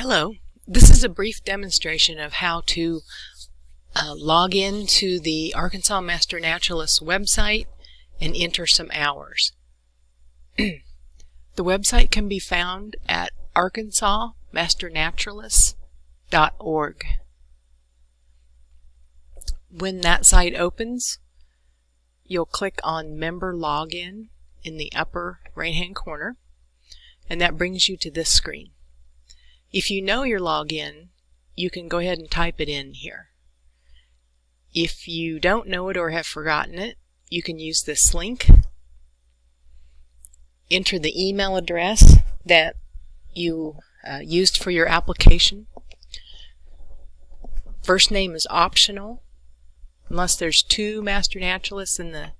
Hello, this is a brief demonstration of how to log in to the Arkansas Master Naturalist website and enter some hours. The website can be found at arkansasmasternaturalist.org. When that site opens, you'll click on Member Login in the upper right-hand corner, and that brings you to this screen. If you know your login, you can go ahead and type it in here. If you don't know it or have forgotten it, you can use this link. Enter the email address that you used for your application. First name is optional. Unless there's two Master Naturalists in the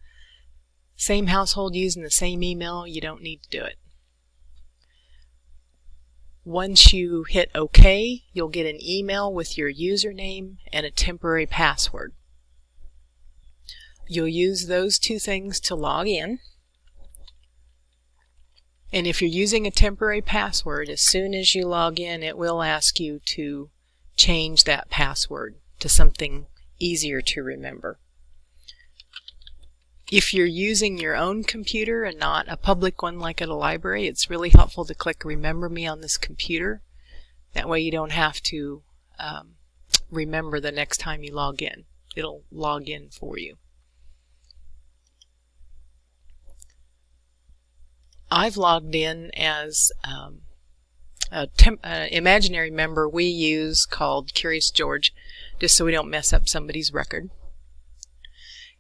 same household using the same email, you don't need to do it. Once you hit OK, you'll get an email with your username and a temporary password. You'll use those two things to log in. And if you're using a temporary password, as soon as you log in, it will ask you to change that password to something easier to remember. If you're using your own computer and not a public one like at a library, it's really helpful to click Remember Me on this computer. That way you don't have to remember the next time you log in. It'll log in for you. I've logged in as an imaginary member we use called Curious George, just so we don't mess up somebody's record.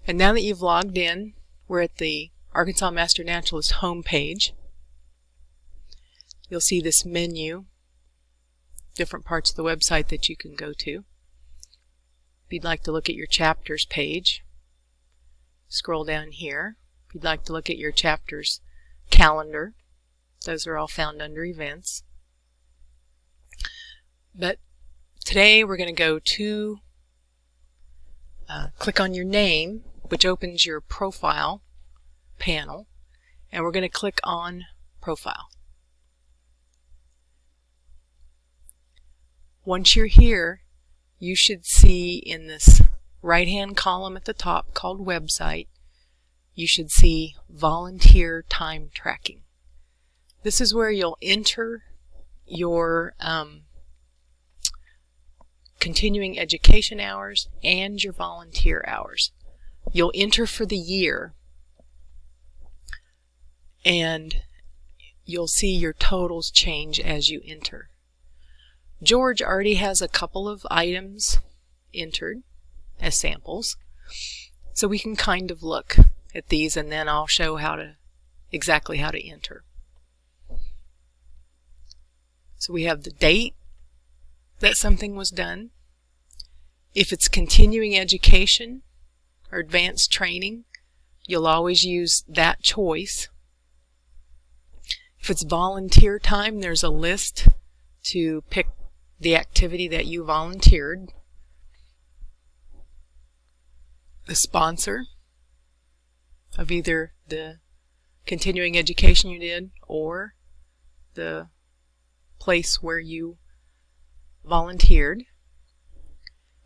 And now that you've logged in, we're at the Arkansas Master Naturalist home page. You'll see this menu, different parts of the website that you can go to. If you'd like to look at your chapters page, scroll down here. If you'd like to look at your chapters calendar, those are all found under events. But today we're going to go to click on your name, which opens your profile panel, and we're going to click on Profile. Once you're here, you should see in this right-hand column at the top called Website, you should see Volunteer Time Tracking. This is where you'll enter your continuing education hours and your volunteer hours. You'll enter for the year, and you'll see your totals change as you enter. George already has a couple of items entered as samples, so we can kind of look at these, and then I'll show exactly how to enter. So we have the date that something was done. If it's continuing education or advanced training, you'll always use that choice. If it's volunteer time, there's a list to pick the activity that you volunteered. The sponsor of either the continuing education you did or the place where you volunteered,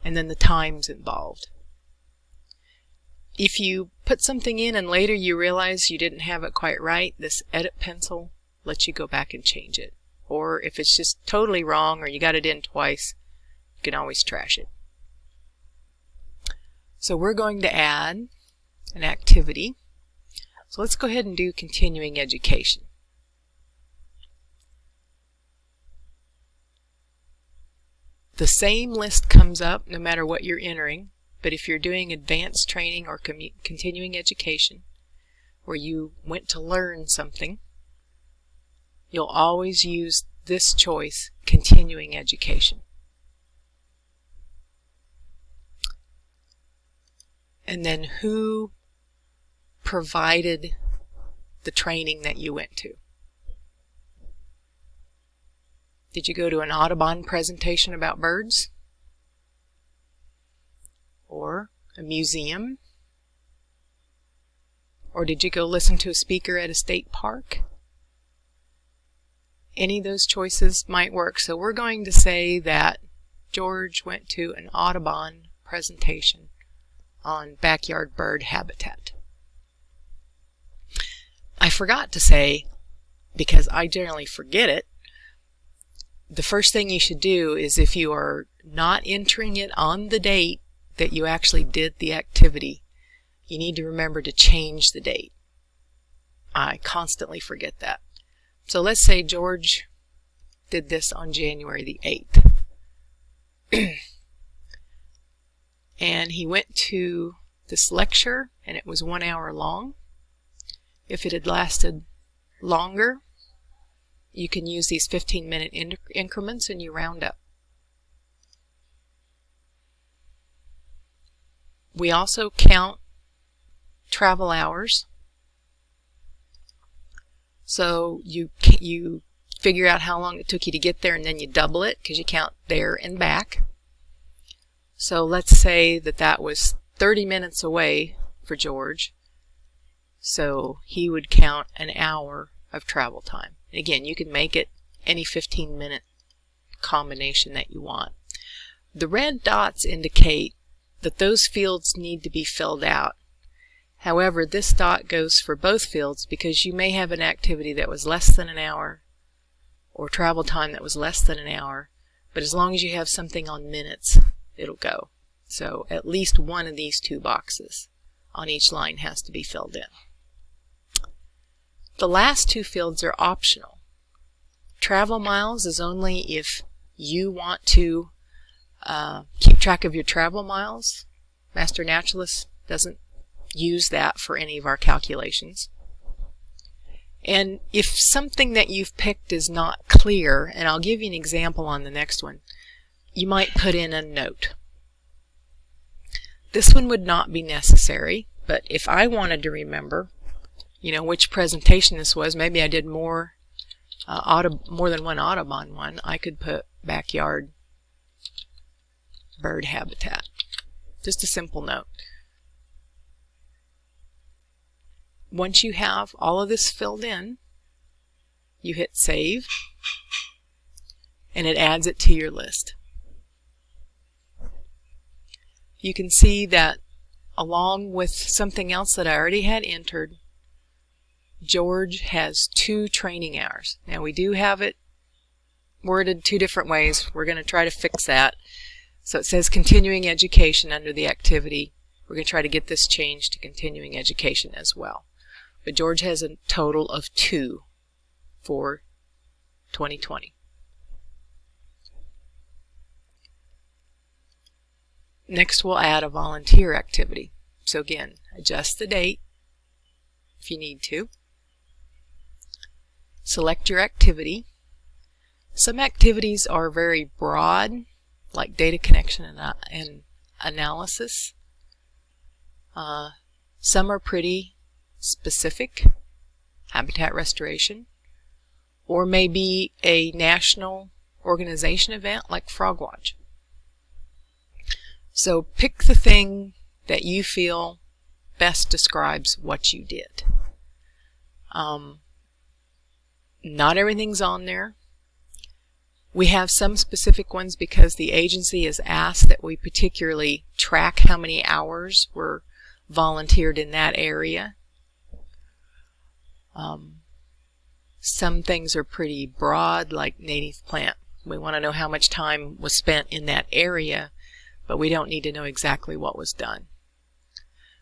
and then the times involved. If you put something in and later you realize you didn't have it quite right, this edit pencil lets you go back and change it. Or if it's just totally wrong or you got it in twice, you can always trash it. So we're going to add an activity. So let's go ahead and do continuing education. The same list comes up no matter what you're entering, but if you're doing advanced training or continuing education, where you went to learn something, you'll always use this choice, continuing education. And then who provided the training that you went to? Did you go to an Audubon presentation about birds? Or a museum? Or did you go listen to a speaker at a state park? any of those choices might work. So we're going to say that George went to an Audubon presentation on backyard bird habitat. I forgot to say, because I generally forget it, the first thing you should do is, if you are not entering it on the date that you actually did the activity, you need to remember to change the date. I constantly forget that. So let's say George did this on January the 8th. And he went to this lecture, and it was 1 hour long. If it had lasted longer, you can use these 15-minute increments and you round up. We also count travel hours. So you figure out how long it took you to get there, and then you double it because you count there and back. So let's say that that was 30 minutes away for George. So he would count an hour of travel time. And again, you can make it any 15-minute combination that you want. The red dots indicate that those fields need to be filled out. However, this dot goes for both fields because you may have an activity that was less than an hour or travel time that was less than an hour, but as long as you have something on minutes, it'll go. So at least one of these two boxes on each line has to be filled in. The last two fields are optional. Travel miles is only if you want to keep track of your travel miles. Master Naturalist doesn't use that for any of our calculations. And if something that you've picked is not clear, and I'll give you an example on the next one, you might put in a note. This one would not be necessary, but if I wanted to remember, which presentation this was, maybe I did more than one Audubon one, I could put backyard bird habitat. Just a simple note. Once you have all of this filled in, you hit save, and it adds it to your list. You can see that along with something else that I already had entered, George has 2 training hours. Now we do have it worded 2 different ways. We're going to try to fix that. So it says continuing education under the activity. We're going to try to get this changed to continuing education as well. But George has a total of 2 for 2020. Next we'll add a volunteer activity. So again, adjust the date if you need to. Select your activity. Some activities are very broad, like data connection and analysis. Some are pretty specific, habitat restoration, or maybe a national organization event like Frogwatch. So pick the thing that you feel best describes what you did. Not everything's on there. We have some specific ones because the agency has asked that we particularly track how many hours were volunteered in that area. Some things are pretty broad, like native plant. We want to know how much time was spent in that area, but we don't need to know exactly what was done.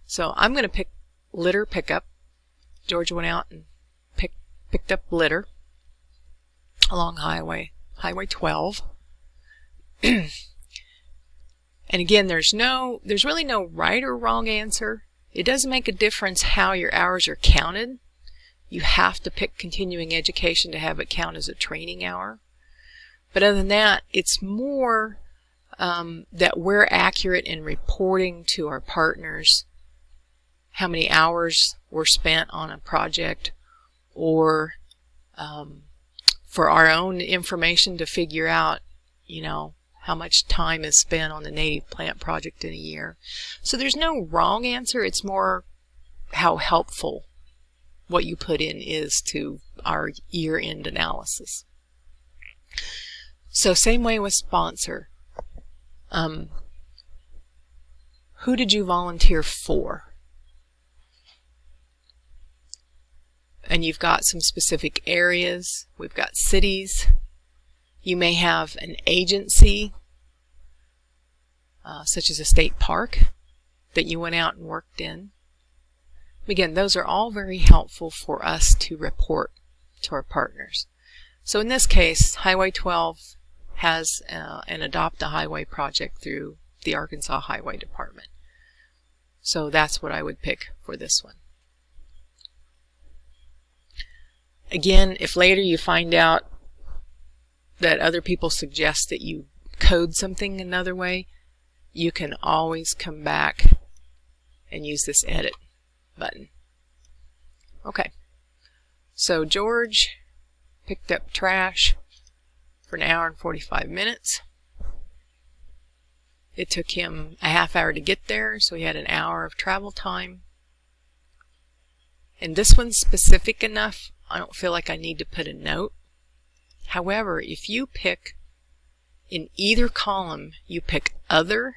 So I'm going to pick litter pickup. George went out and picked up litter along Highway 12. And again, there's really no right or wrong answer. It does make a difference how your hours are counted. You have to pick continuing education to have it count as a training hour. But other than that, it's more that we're accurate in reporting to our partners how many hours were spent on a project, or for our own information to figure out, how much time is spent on the native plant project in a year. So there's no wrong answer. It's more how helpful what you put in is to our year-end analysis. So same way with sponsor. Who did you volunteer for? And you've got some specific areas. We've got cities. You may have an agency, such as a state park, that you went out and worked in. Again, those are all very helpful for us to report to our partners. So in this case, Highway 12 has an Adopt a Highway project through the Arkansas Highway Department. So that's what I would pick for this one. Again, if later you find out that other people suggest that you code something another way, you can always come back and use this edit button. Okay, so George picked up trash for 1 hour and 45 minutes. It took him a half hour to get there, so he had 1 hour of travel time. And this one's specific enough, I don't feel like I need to put a note. However, if you pick in either column, you pick other,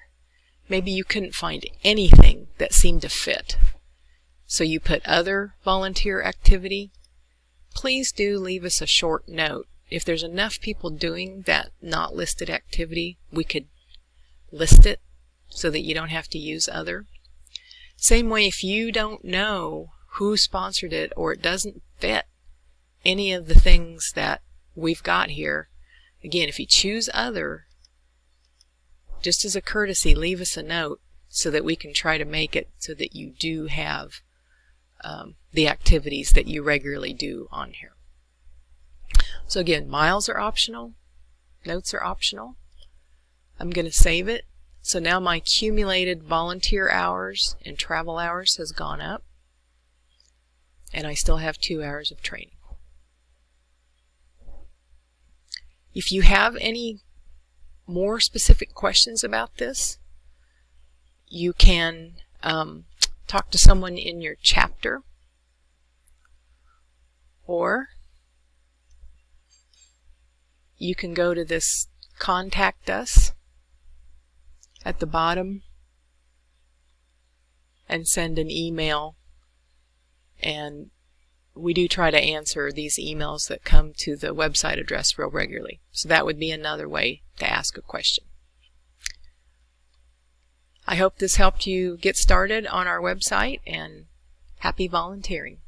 maybe you couldn't find anything that seemed to fit. So you put other volunteer activity. Please do leave us a short note. If there's enough people doing that not listed activity, we could list it so that you don't have to use other. Same way, if you don't know who sponsored it or it doesn't fit any of the things that we've got here, again, if you choose other, just as a courtesy, leave us a note so that we can try to make it so that you do have the activities that you regularly do on here. So again, miles are optional, notes are optional. I'm going to save it. So now my accumulated volunteer hours and travel hours has gone up, and I still have 2 hours of training. If you have any more specific questions about this, you can talk to someone in your chapter, or you can go to this Contact Us at the bottom and send an email, and we do try to answer these emails that come to the website address real regularly. So that would be another way to ask a question. I hope this helped you get started on our website, and happy volunteering.